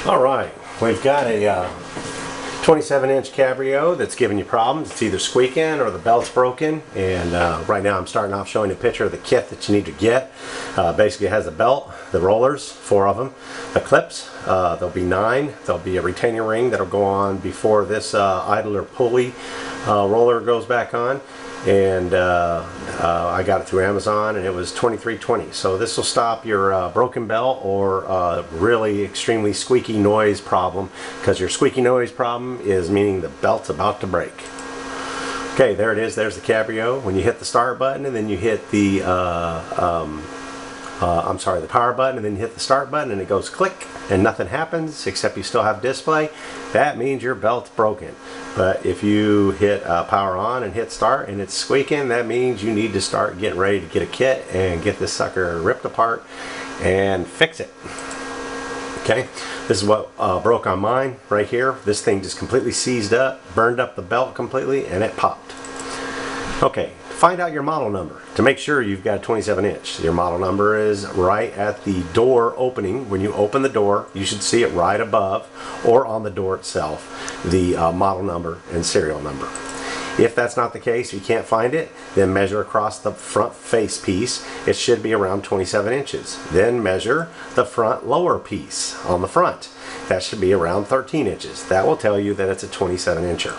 Alright, we've got a 27-inch Cabrio that's giving you problems. It's either squeaking or the belt's broken, and right now I'm starting off showing a picture of the kit that you need to get. Basically it has the belt, the rollers, 4 of them, the clips, there'll be 9, there'll be a retaining ring that'll go on before this idler pulley roller goes back on, and I got it through Amazon and it was $23.20. So this will stop your broken belt or really extremely squeaky noise problem, because your squeaky noise problem is meaning the belt's about to break. Okay, there it is. There's the Cabrio. When you hit the start button and then you hit the the power button and then you hit the start button and it goes click and nothing happens except you still have display, that means your belt's broken. But if you hit power on and hit start and it's squeaking, that means you need to start getting ready to get a kit and get this sucker ripped apart and fix it. Okay, this is what broke on mine right here. This thing just completely seized up, burned up the belt completely, and it popped. Okay, find out your model number to make sure you've got a 27-inch. Your model number is right at the door opening. When you open the door, you should see it right above or on the door itself, the model number and serial number. If that's not the case, you can't find it, then measure across the front face piece. It should be around 27 inches. Then measure the front lower piece on the front. That should be around 13 inches. That will tell you that it's a 27-incher.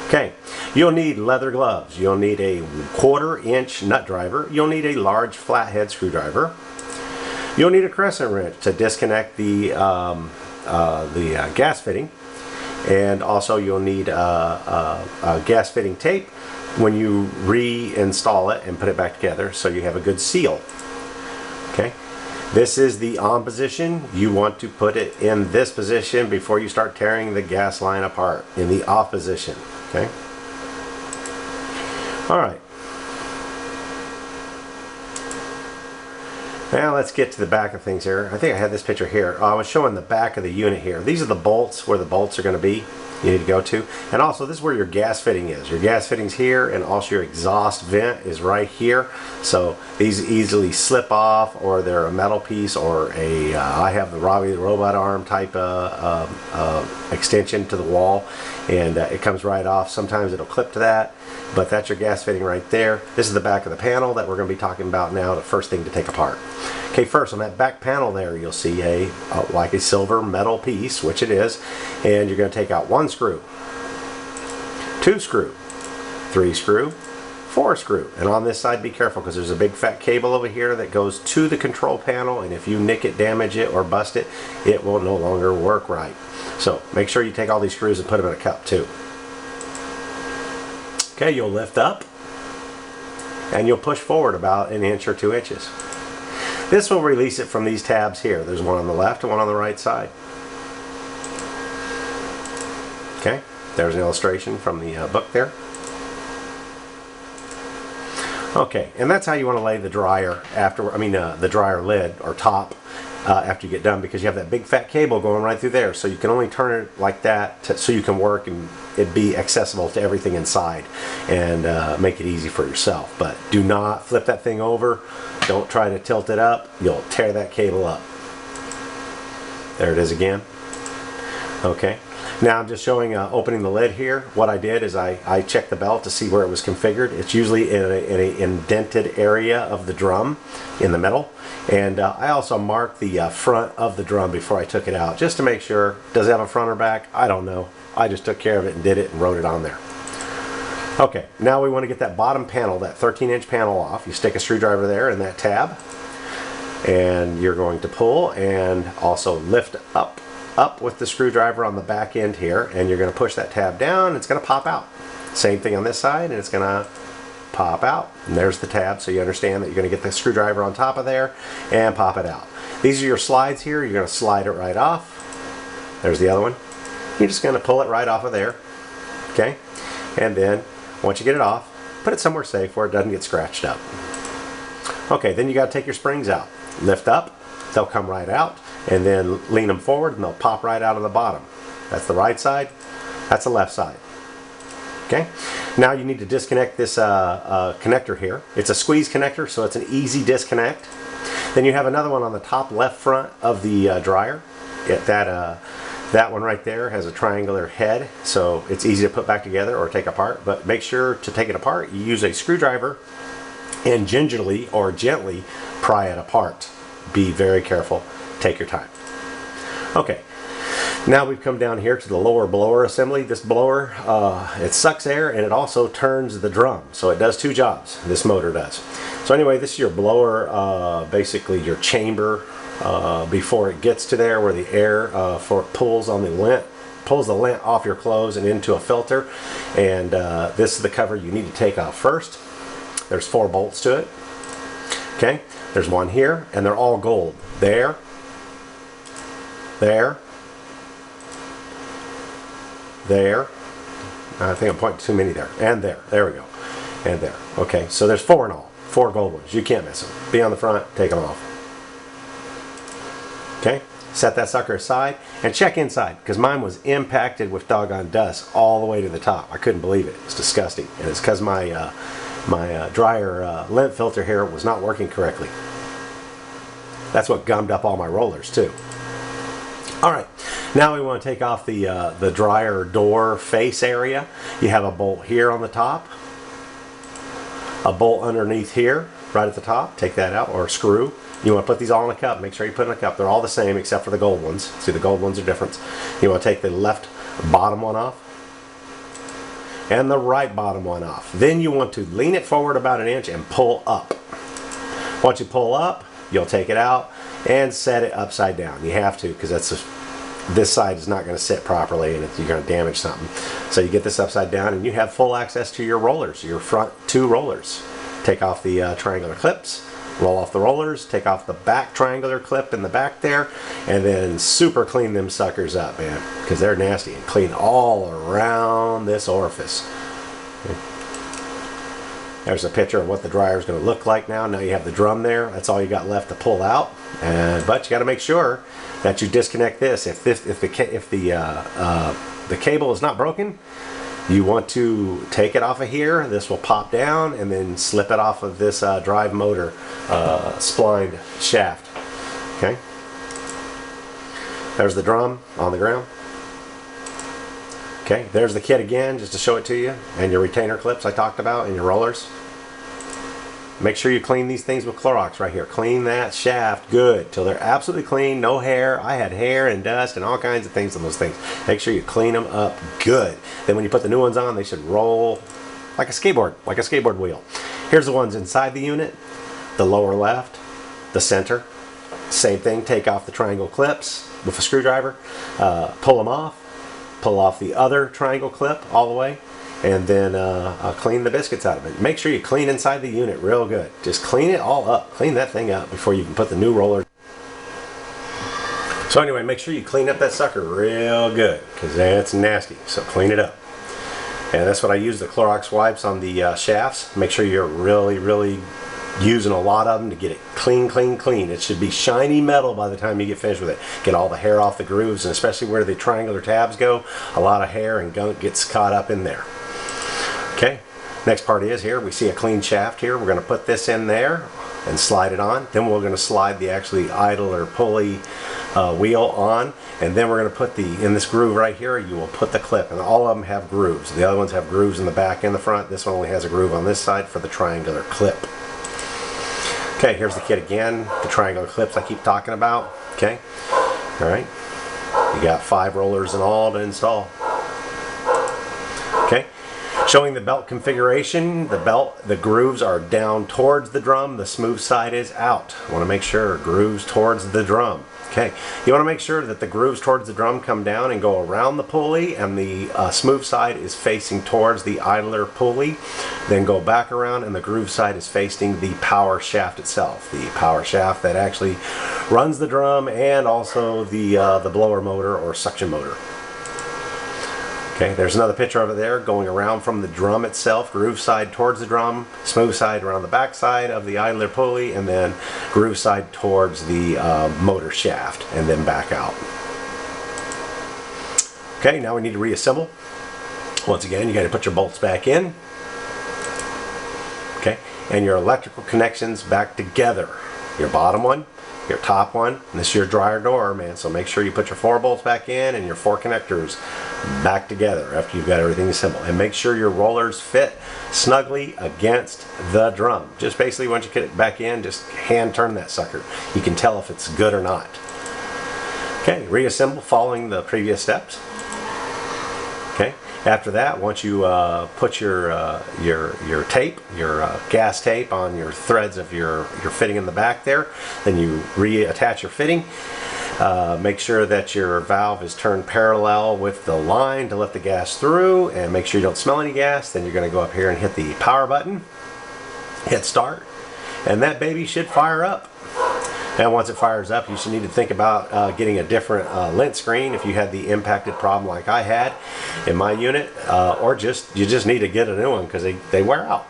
Okay, you'll need leather gloves. You'll need a 1/4-inch nut driver. You'll need a large flathead screwdriver. You'll need a crescent wrench to disconnect the gas fitting. And also you'll need gas fitting tape when you reinstall it and put it back together, so you have a good seal. Okay, this is the on position. You want to put it in this position before you start tearing the gas line apart, in the off position. Okay, all right. Now let's get to the back of things here. I think I had this picture here. I was showing the back of the unit here. These are the bolts, where the bolts are going to be, you need to go to. And also this is where your gas fitting is. Your gas fitting's here, and also your exhaust vent is right here. So these easily slip off, or they're a metal piece, or a I have the Robbie the robot arm type extension to the wall, and it comes right off. Sometimes it'll clip to that, but that's your gas fitting right there. This is the back of the panel that we're going to be talking about now, the first thing to take apart. Okay, first on that back panel there, you'll see like a silver metal piece, which it is, and you're going to take out 1 screw, 2 screw, 3 screw, 4 screw. And on this side, be careful, because there's a big fat cable over here that goes to the control panel, and if you nick it, damage it, or bust it, it will no longer work right. So make sure you take all these screws and put them in a cup too. Okay, you'll lift up and you'll push forward about 1 inch or 2 inches. This will release it from these tabs here. There's one on the left and one on the right side. Okay, there's an illustration from the book there. Okay, and that's how you want to lay the dryer after, the dryer lid or top after you get done, because you have that big fat cable going right through there. So you can only turn it like that so you can work and it be accessible to everything inside, and make it easy for yourself. But do not flip that thing over. Don't try to tilt it up. You'll tear that cable up. There it is again. Okay. Now I'm just showing opening the lid here. What I did is I checked the belt to see where it was configured. It's usually in an indented area of the drum in the middle. And I also marked the front of the drum before I took it out, just to make sure. Does it have a front or back? I don't know. I just took care of it and did it and wrote it on there. Okay, now we want to get that bottom panel, that 13-inch panel off. You stick a screwdriver there in that tab, and you're going to pull and also lift up with the screwdriver on the back end here, and you're going to push that tab down, and it's going to pop out. Same thing on this side, and it's going to pop out. And there's the tab, so you understand that you're going to get the screwdriver on top of there and pop it out. These are your slides here. You're going to slide it right off. There's the other one. You're just going to pull it right off of there. Okay? And then once you get it off, put it somewhere safe where it doesn't get scratched up. Okay, then you got to take your springs out. Lift up, they'll come right out, and then lean them forward and they'll pop right out of the bottom. That's the right side, that's the left side. Okay, now you need to disconnect this connector here. It's a squeeze connector, so it's an easy disconnect. Then you have another one on the top left front of the dryer. That one right there has a triangular head, so it's easy to put back together or take apart, but make sure to take it apart. You use a screwdriver and gingerly or gently pry it apart. Be very careful. Take your time. Okay, now we've come down here to the lower blower assembly. This blower, it sucks air and it also turns the drum, so it does two jobs, this motor does. So anyway, this is your blower, basically your chamber before it gets to there where the air pulls on the lint, pulls the lint off your clothes and into a filter. And this is the cover you need to take off first. There's 4 bolts to it. Okay, there's one here, and they're all gold. There, there, there. I think I'm pointing too many there. And there. There we go. And there. Okay, so there's 4 in all. 4 gold ones. You can't miss them. Be on the front, take them off. Okay, set that sucker aside and check inside, because mine was impacted with doggone dust all the way to the top. I couldn't believe it. It's disgusting, and it's because my dryer lint filter here was not working correctly. That's what gummed up all my rollers too. All right, now we want to take off the dryer door face area. You have a bolt here on the top, a bolt underneath here, right at the top. Take that out, or a screw. You want to put these all in a cup. Make sure you put in a cup. They're all the same except for the gold ones. See, the gold ones are different. You want to take the left bottom one off and the right bottom one off. Then you want to lean it forward about 1 inch and pull up. Once you pull up, you'll take it out and set it upside down. You have to, because this side is not going to sit properly and you're going to damage something. So you get this upside down and you have full access to your rollers, your front 2 rollers. Take off the triangular clips. Roll off the rollers, take off the back triangular clip in the back there, and then super clean them suckers up, man, because they're nasty. And clean all around this orifice. There's a picture of what the dryer is going to look like now. Now you have the drum there. That's all you got left to pull out. But you got to make sure that you disconnect this. If the cable is not broken, you want to take it off of here. This will pop down and then slip it off of this drive motor splined shaft. Okay. There's the drum on the ground. Okay, there's the kit again, just to show it to you, and your retainer clips I talked about, and your rollers. Make sure you clean these things with Clorox right here. Clean that shaft good till they're absolutely clean, no hair. I had hair and dust and all kinds of things on those things. Make sure you clean them up good. Then when you put the new ones on, they should roll like a skateboard wheel. Here's the ones inside the unit, the lower left, the center. Same thing, take off the triangle clips with a screwdriver, pull them off, pull off the other triangle clip all the way, and then clean the biscuits out of it. Make sure you clean inside the unit real good. Just clean it all up. Clean that thing up before you can put the new roller. So anyway, make sure you clean up that sucker real good, because that's nasty. So clean it up. And that's what I use, the Clorox wipes on the shafts. Make sure you're really using a lot of them to get it clean. It should be shiny metal by the time you get finished with it. Get all the hair off the grooves, and especially where the triangular tabs go, a lot of hair and gunk gets caught up in there. Okay, next part is here, we see a clean shaft here. We're going to put this in there and slide it on. Then we're going to slide the actually idle or pulley wheel on, and then we're going to put in this groove right here, you will put the clip, and all of them have grooves. The other ones have grooves in the back and the front. This one only has a groove on this side for the triangular clip. Okay, here's the kit again, the triangular clips I keep talking about. Okay, all right, you got 5 rollers in all to install. Okay, showing the belt configuration. The grooves are down towards the drum, the smooth side is out. I want to make sure grooves towards the drum. Okay, you want to make sure that the grooves towards the drum come down and go around the pulley, and the smooth side is facing towards the idler pulley. Then go back around, and the groove side is facing the power shaft itself. The power shaft that actually runs the drum, and also the blower motor or suction motor. Okay, there's another picture over there going around from the drum itself, groove side towards the drum, smooth side around the back side of the idler pulley, and then groove side towards the motor shaft, and then back out. Okay, now we need to reassemble. Once again, you got to put your bolts back in. Okay, and your electrical connections back together. your bottom one, your top one, and this is your dryer door, man. So make sure you put your 4 bolts back in and your 4 connectors back together after you've got everything assembled. And make sure your rollers fit snugly against the drum. Just basically once you get it back in, just hand turn that sucker. You can tell if it's good or not. Okay, reassemble following the previous steps. Okay. After that, once you put your tape, your gas tape on your threads of your fitting in the back there, then you reattach your fitting. Make sure that your valve is turned parallel with the line to let the gas through, and make sure you don't smell any gas. Then you're going to go up here and hit the power button, hit start, and that baby should fire up. And once it fires up, you should need to think about getting a different lint screen if you had the impacted problem like I had in my unit, or you just need to get a new one because they wear out.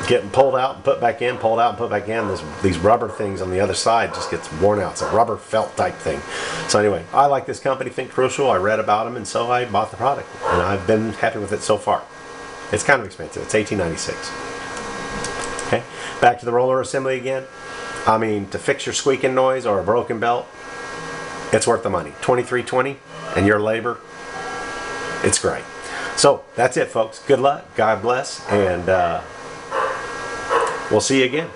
Getting pulled out and put back in, pulled out and put back in. These rubber things on the other side just gets worn out. It's a rubber felt type thing. So anyway, I like this company, Think Crucial. I read about them, and so I bought the product, and I've been happy with it so far. It's kind of expensive. It's $18.96. Okay, back to the roller assembly again. I mean, to fix your squeaking noise or a broken belt, it's worth the money. $23.20 and your labor, it's great. So that's it, folks. Good luck. God bless, and we'll see you again.